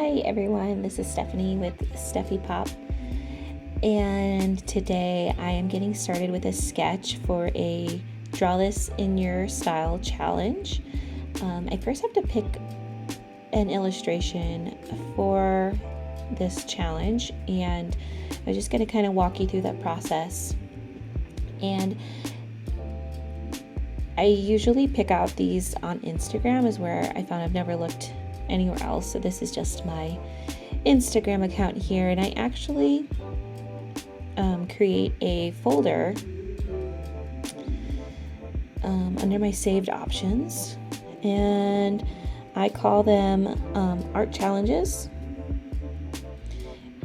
Hi everyone, this is Stephanie with Steffi Pop, and today I am getting started with a sketch for a Draw This in Your Style challenge. I first have to pick an illustration for this challenge, and I'm just going to kind of walk you through that process. And I usually pick out these on Instagram, is where I found I've never looked anywhere else. So this is just my Instagram account here, and I actually create a folder under my saved options, and I call them art challenges.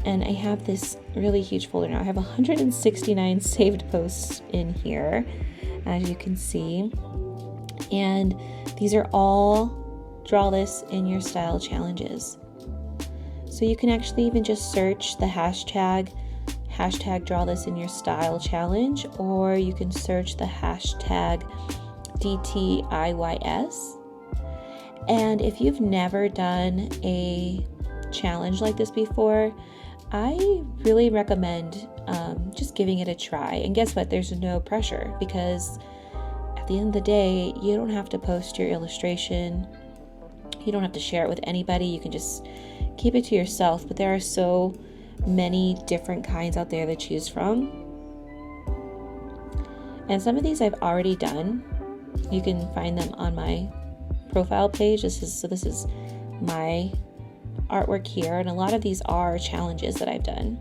And I have this really huge folder now. I have 169 saved posts in here, as you can see, and these are all Draw This in Your Style challenges. So you can actually even just search the hashtag Draw This in Your Style challenge, or you can search the hashtag DTIYS. And if you've never done a challenge like this before, I really recommend just giving it a try. And guess what? There's no pressure, because at the end of the day, you don't have to post your illustration. You don't have to share it with anybody. You can just keep it to yourself. But there are so many different kinds out there to choose from. And some of these I've already done. You can find them on my profile page. This is my artwork here, and a lot of these are challenges that I've done.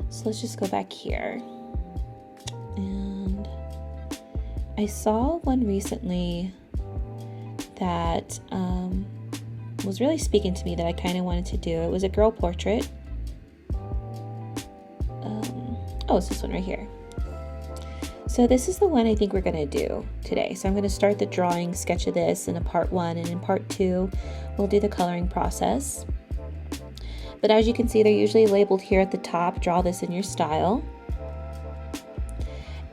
So let's just go back here. And I saw one recently that was really speaking to me that I kind of wanted to do. It was a girl portrait. It's this one right here. So this is the one I think we're going to do today. So I'm going to start the drawing sketch of this in a part 1, and in part 2 we'll do the coloring process. But as you can see, they're usually labeled here at the top, Draw This in Your Style.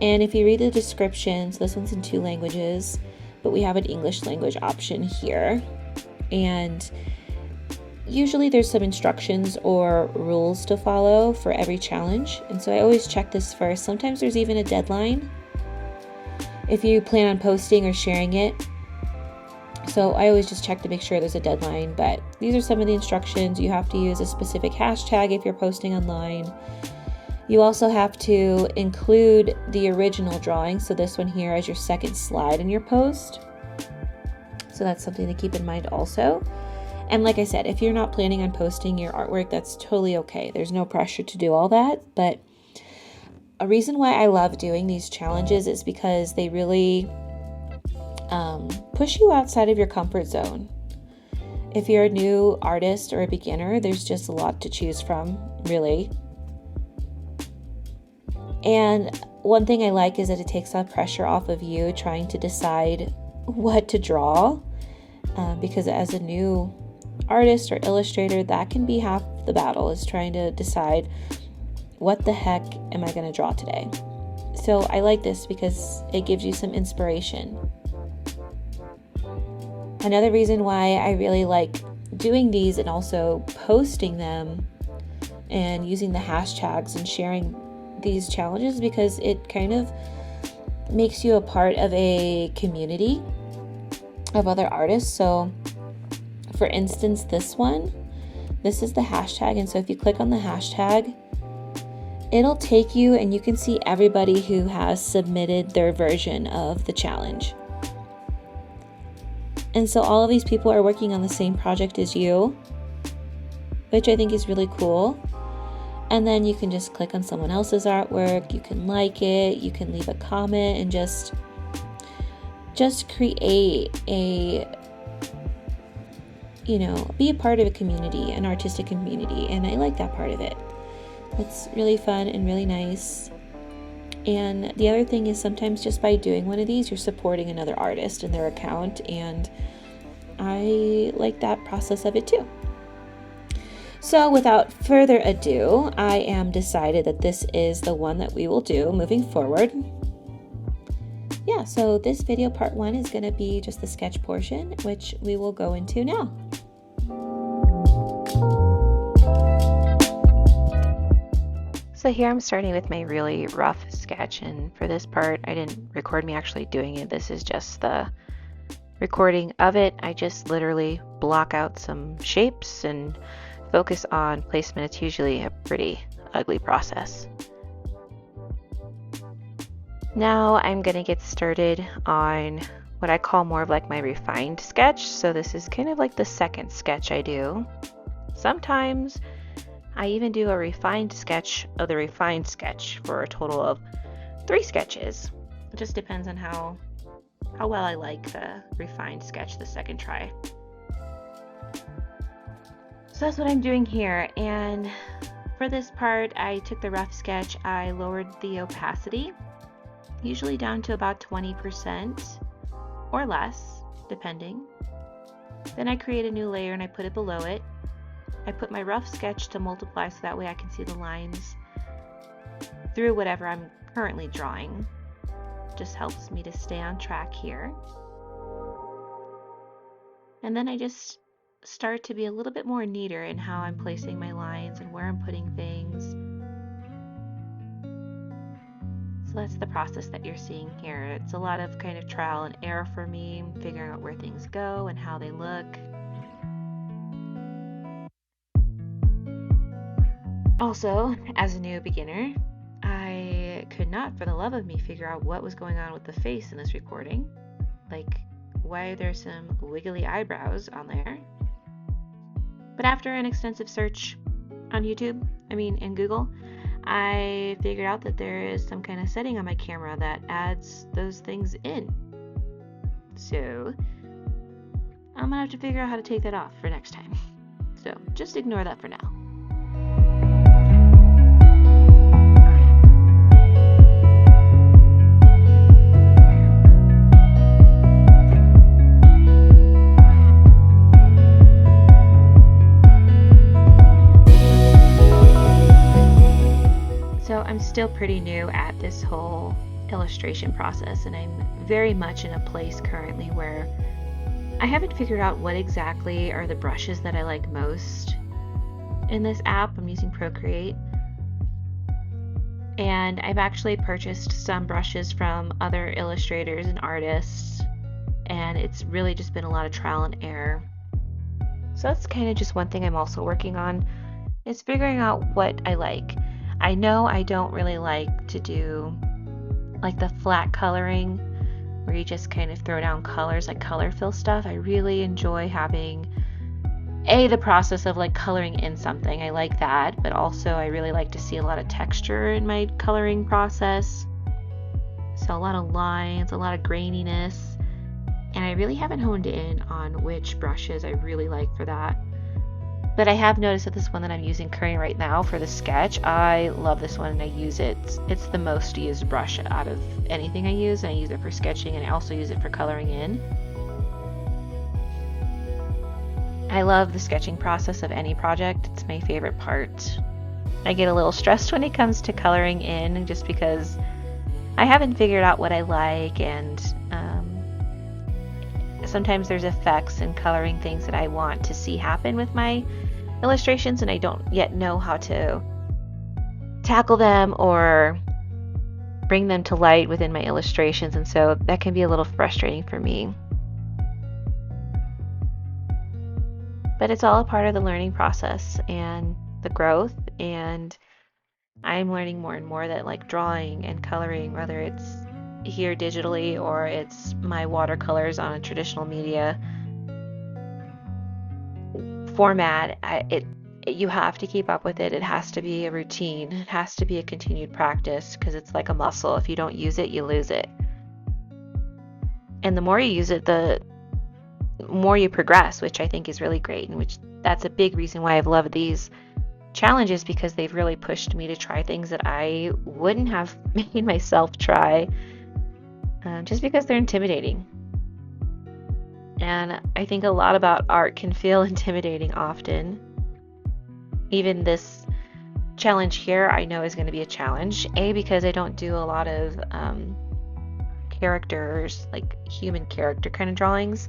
And if you read the descriptions, this one's in 2 languages, but we have an English language option here. And usually there's some instructions or rules to follow for every challenge. And so I always check this first. Sometimes there's even a deadline if you plan on posting or sharing it. So I always just check to make sure there's a deadline. But these are some of the instructions. You have to use a specific hashtag if you're posting online. You also have to include the original drawing. So this one here as your second slide in your post. So that's something to keep in mind also. And like I said, if you're not planning on posting your artwork, that's totally okay. There's no pressure to do all that. But a reason why I love doing these challenges is because they really push you outside of your comfort zone. If you're a new artist or a beginner, there's just a lot to choose from, really. And one thing I like is that it takes that pressure off of you trying to decide what to draw, because as a new artist or illustrator, that can be half the battle, is trying to decide what the heck am I going to draw today. So I like this because it gives you some inspiration. Another reason why I really like doing these and also posting them and using the hashtags and sharing these challenges, because it kind of makes you a part of a community of other artists. So for instance, this is the hashtag, and so if you click on the hashtag, it'll take you and you can see everybody who has submitted their version of the challenge. And so all of these people are working on the same project as you, which I think is really cool. And then you can just click on someone else's artwork, you can like it, you can leave a comment, and just create be a part of a community, an artistic community. And I like that part of it. It's really fun and really nice. And the other thing is, sometimes just by doing one of these, you're supporting another artist and their account, and I like that process of it too. So without further ado, I am decided that this is the one that we will do moving forward. Yeah, so this video part 1 is going to be just the sketch portion, which we will go into now. So here I'm starting with my really rough sketch, and for this part I didn't record me actually doing it. This is just the recording of it. I just literally block out some shapes and focus on placement. It's usually a pretty ugly process. Now I'm going to get started on what I call more of like my refined sketch. So this is kind of like the second sketch I do. Sometimes I even do a refined sketch of the refined sketch for a total of 3 sketches. It just depends on how well I like the refined sketch the second try. So that's what I'm doing here, and for this part I took the rough sketch, I lowered the opacity, usually down to about 20% or less, depending. Then I create a new layer and I put it below it. I put my rough sketch to multiply so that way I can see the lines through whatever I'm currently drawing. Just helps me to stay on track here. And then I just start to be a little bit more neater in how I'm placing my lines and where I'm putting things. So that's the process that you're seeing here. It's a lot of kind of trial and error for me, figuring out where things go and how they look. Also, as a new beginner, I could not for the love of me figure out what was going on with the face in this recording. Like, why are there some wiggly eyebrows on there? But after an extensive search on YouTube, in Google, I figured out that there is some kind of setting on my camera that adds those things in. So, I'm gonna have to figure out how to take that off for next time. So, just ignore that for now. So I'm still pretty new at this whole illustration process, and I'm very much in a place currently where I haven't figured out what exactly are the brushes that I like most in this app. I'm using Procreate, and I've actually purchased some brushes from other illustrators and artists, and it's really just been a lot of trial and error. So that's kind of just one thing I'm also working on, is figuring out what I like. I know I don't really like to do like the flat coloring where you just kind of throw down colors, like color fill stuff. I really enjoy having the process of like coloring in something. I like that, but also I really like to see a lot of texture in my coloring process. So a lot of lines, a lot of graininess, and I really haven't honed in on which brushes I really like for that. But I have noticed that this one that I'm using currently right now for the sketch, I love this one and I use it. It's the most used brush out of anything I use, and I use it for sketching and I also use it for coloring in. I love the sketching process of any project. It's my favorite part. I get a little stressed when it comes to coloring in just because I haven't figured out what I like, and sometimes there's effects in coloring things that I want to see happen with my illustrations, and I don't yet know how to tackle them or bring them to light within my illustrations, and so that can be a little frustrating for me. But it's all a part of the learning process and the growth, and I'm learning more and more that like drawing and coloring, whether it's here digitally or it's my watercolors on a traditional media format, you have to keep up with it. It has to be a routine. It has to be a continued practice, because it's like a muscle. If you don't use it, you lose it. And the more you use it, the more you progress, which I think is really great, and which that's a big reason why I've loved these challenges, because they've really pushed me to try things that I wouldn't have made myself try, just because they're intimidating. And I think a lot about art can feel intimidating often. Even this challenge here I know is going to be a challenge, because I don't do a lot of characters, like human character kind of drawings.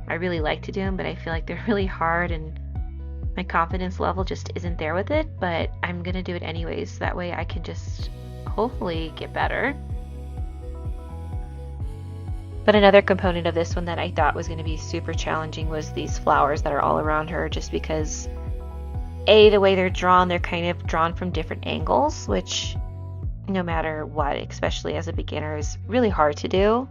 I really like to do them, but I feel like they're really hard, and my confidence level just isn't there with it, but I'm gonna do it anyways. That way I can just hopefully get better. But another component of this one that I thought was going to be super challenging was these flowers that are all around her, just because the way they're drawn, they're kind of drawn from different angles, which no matter what, especially as a beginner, is really hard to do.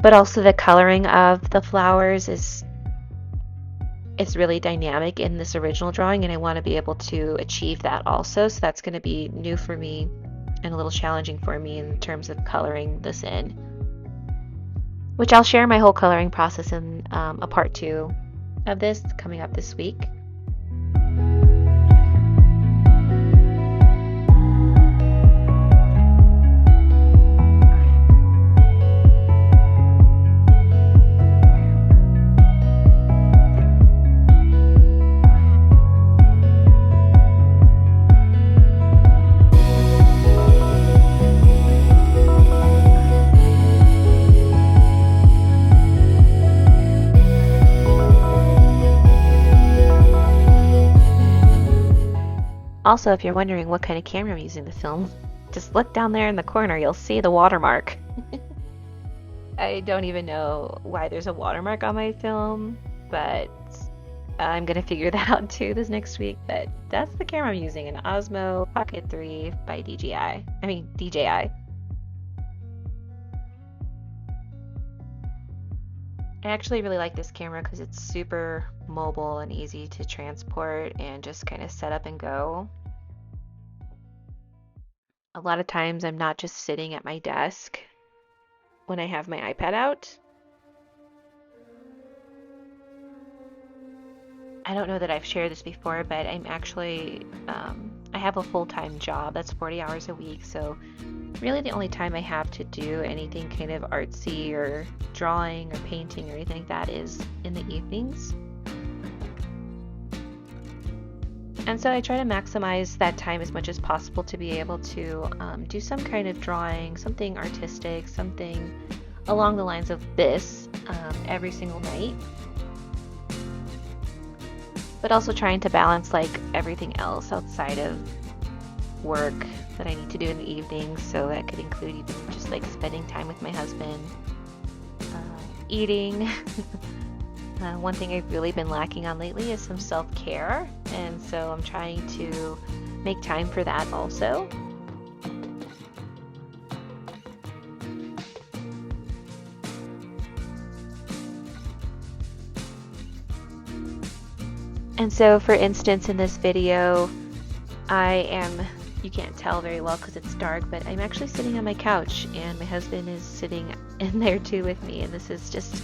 But also the coloring of the flowers is really dynamic in this original drawing, and I want to be able to achieve that also. So that's going to be new for me and a little challenging for me in terms of coloring this in, which I'll share my whole coloring process in a part 2 of this coming up this week. Also, if you're wondering what kind of camera I'm using to film, just look down there in the corner, you'll see the watermark. I don't even know why there's a watermark on my film, but I'm going to figure that out too this next week. But that's the camera I'm using, an Osmo Pocket 3 by DJI. I actually really like this camera because it's super mobile and easy to transport and just kind of set up and go. A lot of times I'm not just sitting at my desk when I have my iPad out. I don't know that I've shared this before, but I'm actually, I have a full-time job that's 40 hours a week, so really the only time I have to do anything kind of artsy or drawing or painting or anything like that is in the evenings. And so I try to maximize that time as much as possible to be able to do some kind of drawing, something artistic, something along the lines of this every single night. But also trying to balance like everything else outside of work that I need to do in the evenings. So that could include even just like spending time with my husband, eating. One thing I've really been lacking on lately is some self-care, and so I'm trying to make time for that also. And so for instance, in this video, you can't tell very well because it's dark, but I'm actually sitting on my couch and my husband is sitting in there too with me, and this is just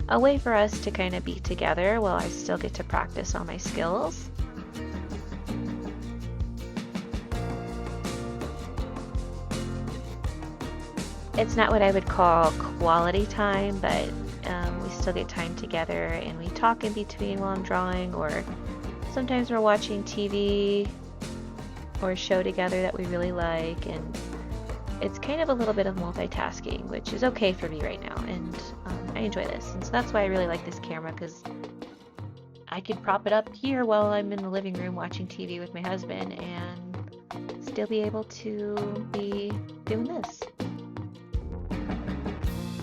a way for us to kind of be together while I still get to practice all my skills. It's not what I would call quality time, but we still get time together and we talk in between while I'm drawing, or sometimes we're watching TV or a show together that we really like, and it's kind of a little bit of multitasking, which is okay for me right now, and I enjoy this. And so that's why I really like this camera, because I can prop it up here while I'm in the living room watching TV with my husband and still be able to be doing this.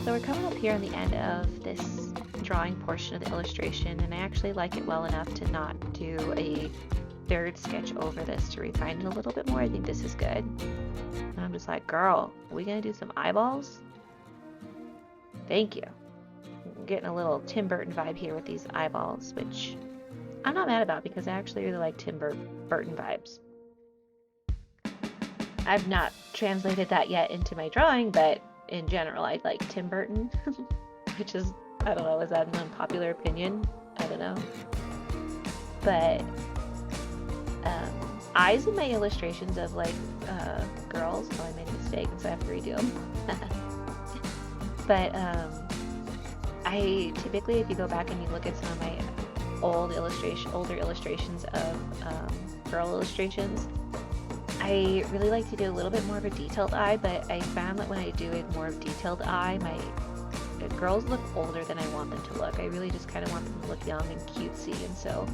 So we're coming up here on the end of this drawing portion of the illustration, and I actually like it well enough to not do a third sketch over this to refine it a little bit more. I think this is good. And I'm just like, girl, are we gonna do some eyeballs? Thank you. I'm getting a little Tim Burton vibe here with these eyeballs, which I'm not mad about because I actually really like Tim Burton vibes. I've not translated that yet into my drawing, but in general, I like Tim Burton, which is, I don't know, is that an unpopular opinion? I don't know. But eyes in my illustrations of like girls, oh, I made a mistake, so I have to redo them. But I typically, if you go back and you look at some of my older illustrations of girl illustrations, I really like to do a little bit more of a detailed eye, but I found that when I do a more detailed eye, girls look older than I want them to look. I really just kind of want them to look young and cutesy, and so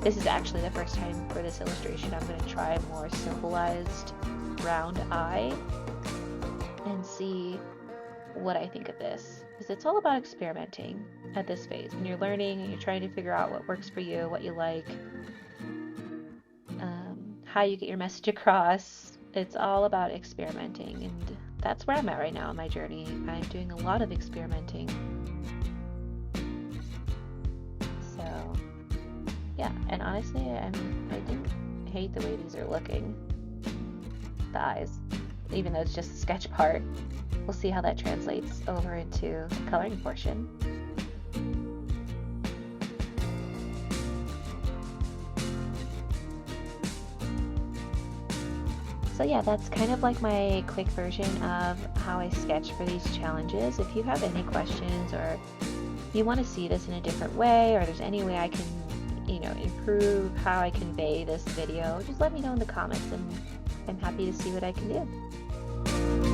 this is actually the first time for this illustration I'm going to try a more symbolized round eye and see what I think of this, because it's all about experimenting at this phase. When you're learning and you're trying to figure out what works for you, what you like, how you get your message across, it's all about experimenting, and that's where I'm at right now in my journey. I'm doing a lot of experimenting. So yeah, and honestly, I didn't hate the way these are looking, the eyes, even though it's just the sketch part. We'll see how that translates over into the coloring portion. So yeah, that's kind of like my quick version of how I sketch for these challenges. If you have any questions, or you want to see this in a different way, or there's any way I can, improve how I convey this video, just let me know in the comments, and I'm happy to see what I can do.